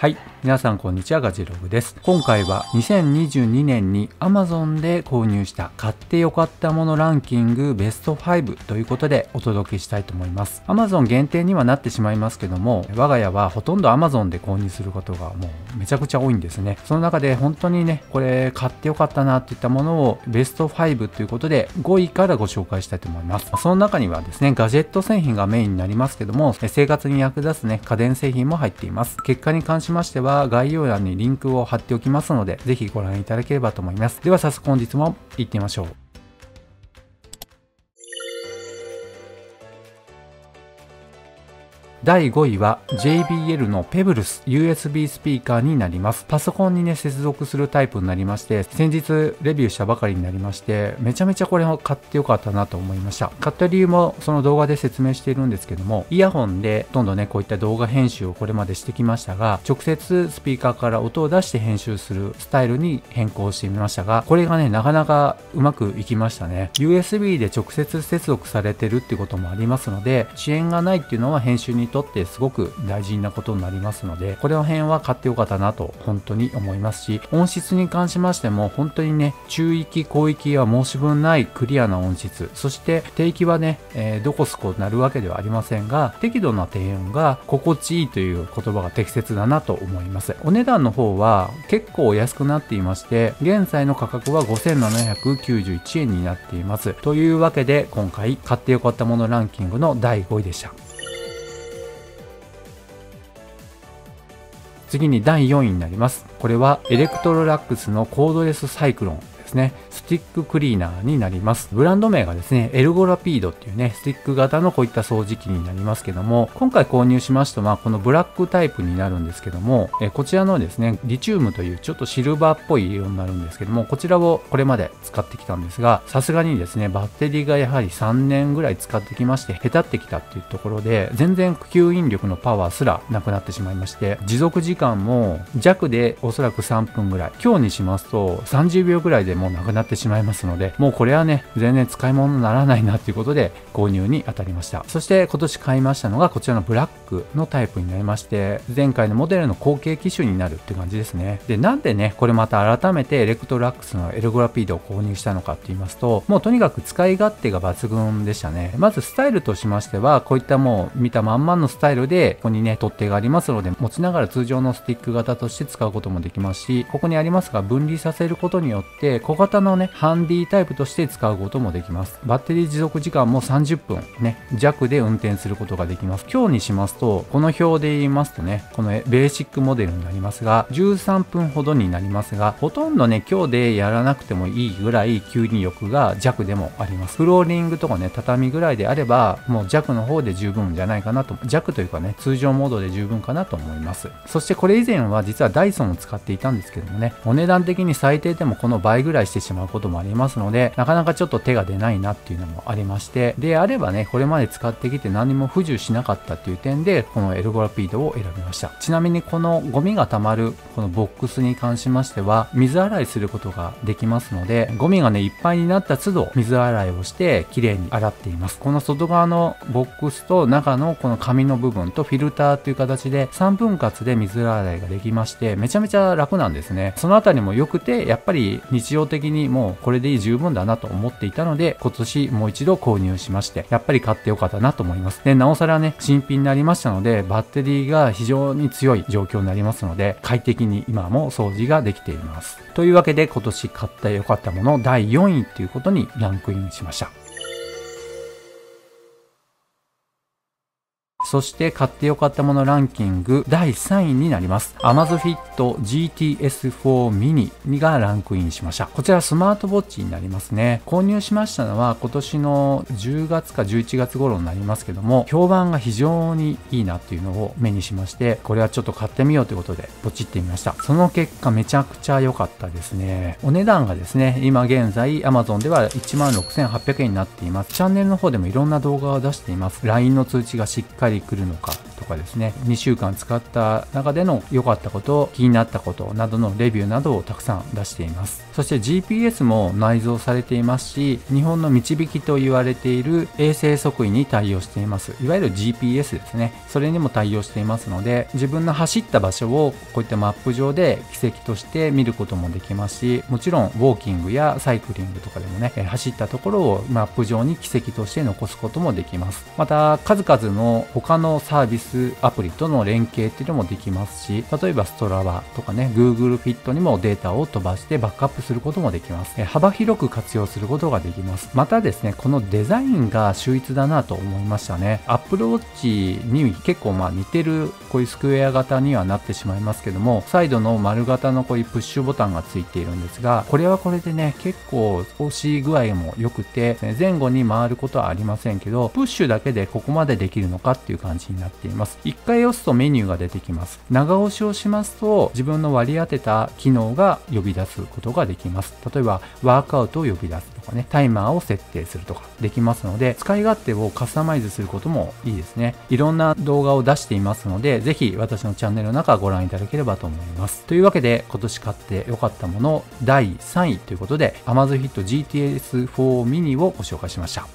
はい。皆さんこんにちは、ガジログです。今回は2022年に Amazon で購入した買ってよかったものランキングベスト5ということでお届けしたいと思います。Amazon 限定にはなってしまいますけども、我が家はほとんど Amazon で購入することがもうめちゃくちゃ多いんですね。その中で本当にね、これ買ってよかったなっていったものをベスト5ということで5位からご紹介したいと思います。その中にはですね、ガジェット製品がメインになりますけども、生活に役立つね、家電製品も入っています。結果に関しましては概要欄にリンクを貼っておきますので、ぜひご覧いただければと思います。では早速本日も行ってみましょう。第5位は JBL の Pebbles USB スピーカーになります。パソコンにね、接続するタイプになりまして、先日レビューしたばかりになりまして、めちゃめちゃこれを買ってよかったなと思いました。買った理由もその動画で説明しているんですけども、イヤホンでほとんどね、こういった動画編集をこれまでしてきましたが、直接スピーカーから音を出して編集するスタイルに変更してみましたが、これがね、なかなかうまくいきましたね。USB で直接接続されてるっていうこともありますので、遅延がないっていうのは編集にとってすごく大事なことになりますので、これの辺は買ってよかったなと本当に思いますし、音質に関しましても本当にね、中域広域は申し分ないクリアな音質、そして低域はね、どこすこなるわけではありませんが、適度な低音が心地いいという言葉が適切だなと思います。お値段の方は結構安くなっていまして、現在の価格は5791円になっています。というわけで今回買ってよかったものランキングの第5位でした。次に第4位になります。これはエレクトロラックスのコードレスサイクロンですね。スティッククリーナーになります。ブランド名がですね、エルゴラピードっていうね、スティック型のこういった掃除機になりますけども、今回購入しましたのはこのブラックタイプになるんですけども、こちらのですね、リチウムというちょっとシルバーっぽい色になるんですけども、こちらをこれまで使ってきたんですが、さすがにですね、バッテリーがやはり3年ぐらい使ってきまして、へたってきたっていうところで、全然吸引力のパワーすらなくなってしまいまして、持続時間も弱でおそらく3分ぐらい、強にしますと30秒ぐらいでもうなくなってしまいますので、もうこれはね、全然使い物にならないなということで購入に当たりました。そして今年買いましたのがこちらのブラックのタイプになりまして、前回のモデルの後継機種になるって感じですね。で、なんでね、これまた改めてエレクトラックスのエルゴラピードを購入したのかって言いますと、もうとにかく使い勝手が抜群でしたね。まずスタイルとしましては、こういったもう見たまんまのスタイルで、ここにね、取っ手がありますので、持ちながら通常のスティック型として使うこともできますし、ここにありますが分離させることによって小型のね、ハンディタイプとして使うこともできます。バッテリー持続時間も30分ね、弱で運転することができます。強にしますと、この表で言いますとね、このベーシックモデルになりますが、13分ほどになりますが、ほとんどね、強でやらなくてもいいぐらい吸引力が弱でもあります。フローリングとかね、畳ぐらいであれば、もう弱の方で十分じゃないかなと、弱というかね、通常モードで十分かなと思います。そしてこれ以前は実はダイソンを使っていたんですけどもね、お値段的に最低でもこの倍ぐらいしてしまうこともありますので、なかなかちょっと手が出ないなっていうのもありまして、であればね、これまで使ってきて何も不自由しなかったっていう点で、このエルゴラピードを選びました。ちなみにこのゴミが溜まるこのボックスに関しましては、水洗いすることができますので、ゴミがね、いっぱいになった都度水洗いをして綺麗に洗っています。この外側のボックスと中のこの紙の部分とフィルターという形で3分割で水洗いができまして、めちゃめちゃ楽なんですね。そのあたりも良くて、やっぱり日常的にもうこれで十分だなと思っていたので、今年もう一度購入しまして、やっぱり買ってよかったなと思います。で、なおさらね、新品になりましたので、バッテリーが非常に強い状況になりますので、快適に今も掃除ができています。というわけで、今年買ってよかったもの第4位ということにランクインしました。そして買ってよかったものランキング第3位になります。Amazfit GTS4 mini がランクインしました。こちらスマートウォッチになりますね。購入しましたのは今年の10月か11月頃になりますけども、評判が非常にいいなっていうのを目にしまして、これはちょっと買ってみようということでポチってみました。その結果めちゃくちゃ良かったですね。お値段がですね、今現在 Amazon では 16,800 円になっています。チャンネルの方でもいろんな動画を出しています。LINE の通知がしっかり来るのか、とかですね、2週間使った中での良かったこと、気になったことなどのレビューなどをたくさん出しています。そして GPS も内蔵されていますし、日本の導きと言われている衛星測位に対応しています。いわゆる GPS ですね。それにも対応していますので、自分の走った場所をこういったマップ上で軌跡として見ることもできますし、もちろんウォーキングやサイクリングとかでもね、走ったところをマップ上に軌跡として残すこともできます。また、数々の他のサービスアプリとの連携っていうのもできますし、例えばストラバとかね、Google Fit にもデータを飛ばしてバックアップすることもできます。幅広く活用することができます。またですね、このデザインが秀逸だなと思いましたね。Apple Watch に結構似てるこういうスクエア型にはなってしまいますけども、サイドの丸型のこういうプッシュボタンがついているんですが、これはこれでね、結構押し具合も良くて、前後に回ることはありませんけど、プッシュだけでここまでできるのかっていう感じになっています。一回押すとメニューが出てきます。長押しをしますと、自分の割り当てた機能が呼び出すことができます。例えば、ワークアウトを呼び出すとかね、タイマーを設定するとかできますので、使い勝手をカスタマイズすることもいいですね。いろんな動画を出していますので、ぜひ私のチャンネルの中ご覧いただければと思います。というわけで、今年買って良かったもの第3位ということで、Amazfit GTS 4 mini をご紹介しました。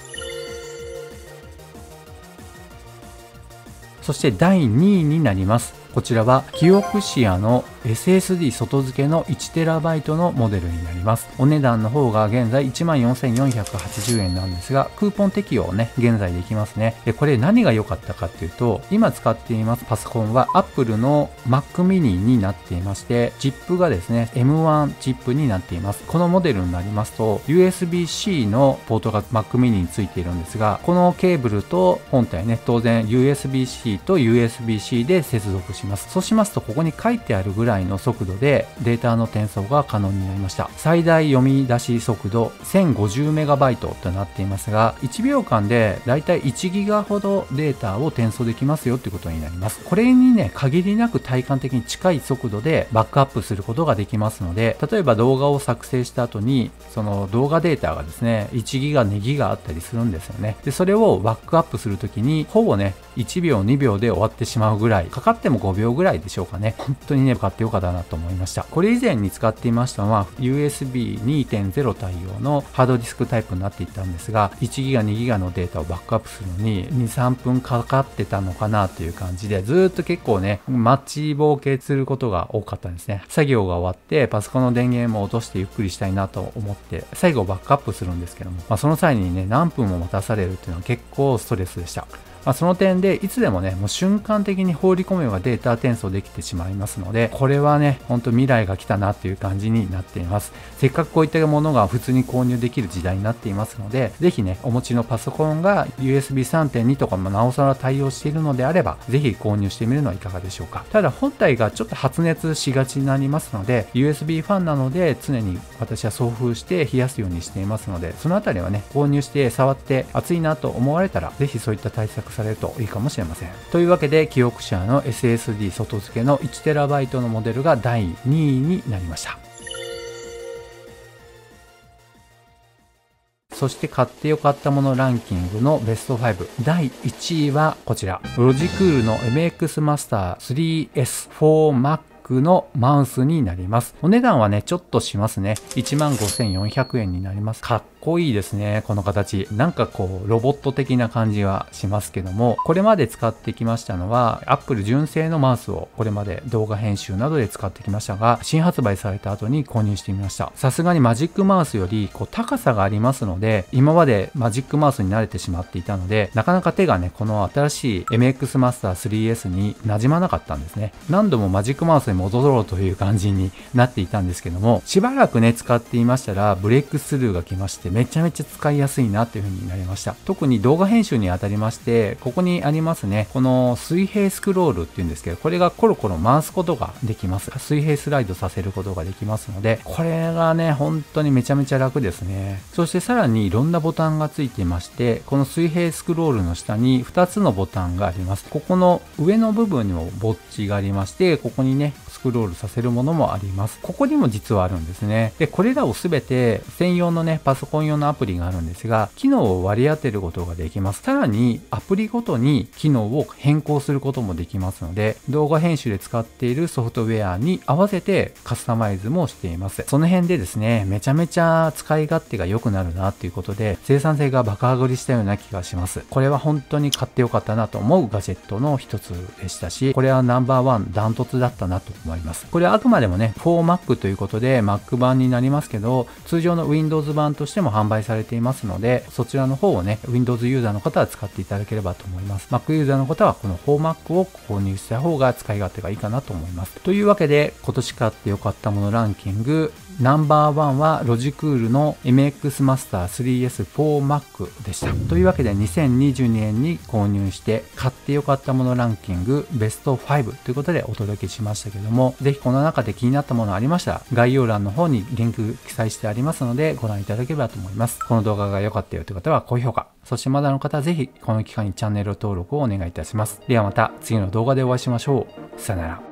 そして第2位になります。こちらはキオクシアの SSD 外付けの 1TB のモデルになります。お値段の方が現在 14,480 円なんですが、クーポン適用ね、現在できますね。で、これ何が良かったかっていうと、今使っていますパソコンは Apple の Mac mini になっていまして、チップがですね、M1 チップになっています。このモデルになりますと、USB-C のポートが Mac mini についているんですが、このケーブルと本体ね、当然 USB-C と USB-C で接続します。そうしますと、ここに書いてあるぐらいの速度でデータの転送が可能になりました。最大読み出し速度 1050MB となっていますが、1秒間でだいたい1ギガほどデータを転送できますよということになります。これにね、限りなく体感的に近い速度でバックアップすることができますので、例えば動画を作成した後に、その動画データがですね、1ギガ、2ギガあったりするんですよね。で、それをバックアップするときに、ほぼね、1秒、2秒で終わってしまうぐらい、かかっても5秒ぐらいでしょうかね。本当にね、買ってよかったなと思いました。これ以前に使っていましたのは USB 2.0 対応のハードディスクタイプになっていたんですが、1ギガ、2ギガのデータをバックアップするのに2、3分かかってたのかなという感じで、ずーっと結構ね、待ちぼうけすることが多かったんですね。作業が終わってパソコンの電源も落としてゆっくりしたいなと思って最後バックアップするんですけども、その際にね、何分も待たされるっていうのは結構ストレスでした。その点でいつでもね、もう瞬間的に放り込めばデータ転送できてしまいますので、これはね、ほんと未来が来たなっていう感じになっています。せっかくこういったものが普通に購入できる時代になっていますので、ぜひね、お持ちのパソコンが USB 3.2 とかもなおさら対応しているのであれば、ぜひ購入してみるのはいかがでしょうか。ただ本体がちょっと発熱しがちになりますので、USB ファンなので常に私は送風して冷やすようにしていますので、そのあたりはね、購入して触って熱いなと思われたら、ぜひそういった対策されるといいかもしれません。というわけで、キオクシアの SSD 外付けの 1TB のモデルが第2位になりました。そして買ってよかったものランキングのベスト5。第1位はこちら。ロジクールの MX Master 3S4 Macのマウスになります。お値段はね、ちょっとしますね。15,400 円になります。かっこいいですね、この形。なんかこう、ロボット的な感じはしますけども、これまで使ってきましたのは、Apple 純正のマウスをこれまで動画編集などで使ってきましたが、新発売された後に購入してみました。さすがにマジックマウスよりこう高さがありますので、今までマジックマウスに慣れてしまっていたので、なかなか手がね、この新しい MX Master 3S に馴染まなかったんですね。何度もマジックマウスに戻ろうという感じになっていたんですけども、しばらくね、使っていましたら、ブレイクスルーが来まして、めちゃめちゃ使いやすいなという風になりました。特に動画編集にあたりまして、ここにありますね、この水平スクロールっていうんですけど、これがコロコロ回すことができます。水平スライドさせることができますので、これがね、本当にめちゃめちゃ楽ですね。そしてさらにいろんなボタンがついていまして、この水平スクロールの下に2つのボタンがあります。ここの上の部分にもボッチがありまして、ここにね、スクロールさせるものもあります。ここにも実はあるんですね。で、これらをすべて専用のね、パソココン用のアプリがあるんですが、機能を割り当てることができます。さらにアプリごとに機能を変更することもできますので、動画編集で使っているソフトウェアに合わせてカスタマイズもしています。その辺でですね、めちゃめちゃ使い勝手が良くなるなということで、生産性が爆上がりしたような気がします。これは本当に買ってよかったなと思うガジェットの一つでしたし、これはナンバーワンダントツだったなと思います。これはあくまでもね、4Mac ということで Mac 版になりますけど、通常の Windows 版としても販売されていますので、そちらの方をね、Windows ユーザーの方は使っていただければと思います。Mac ユーザーの方はこの 4Mac を購入した方が使い勝手がいいかなと思います。というわけで、今年買ってよかったものランキング、ナンバーワンはロジクールの MX Master 3S4Mac でした。というわけで2022年に購入して買ってよかったものランキングベスト5ということでお届けしましたけども、ぜひこの中で気になったものありましたら概要欄の方にリンク記載してありますのでご覧いただければと思います。この動画が良かったよという方は高評価、そしてまだの方はぜひこの機会にチャンネル登録をお願いいたします。ではまた次の動画でお会いしましょう。さよなら。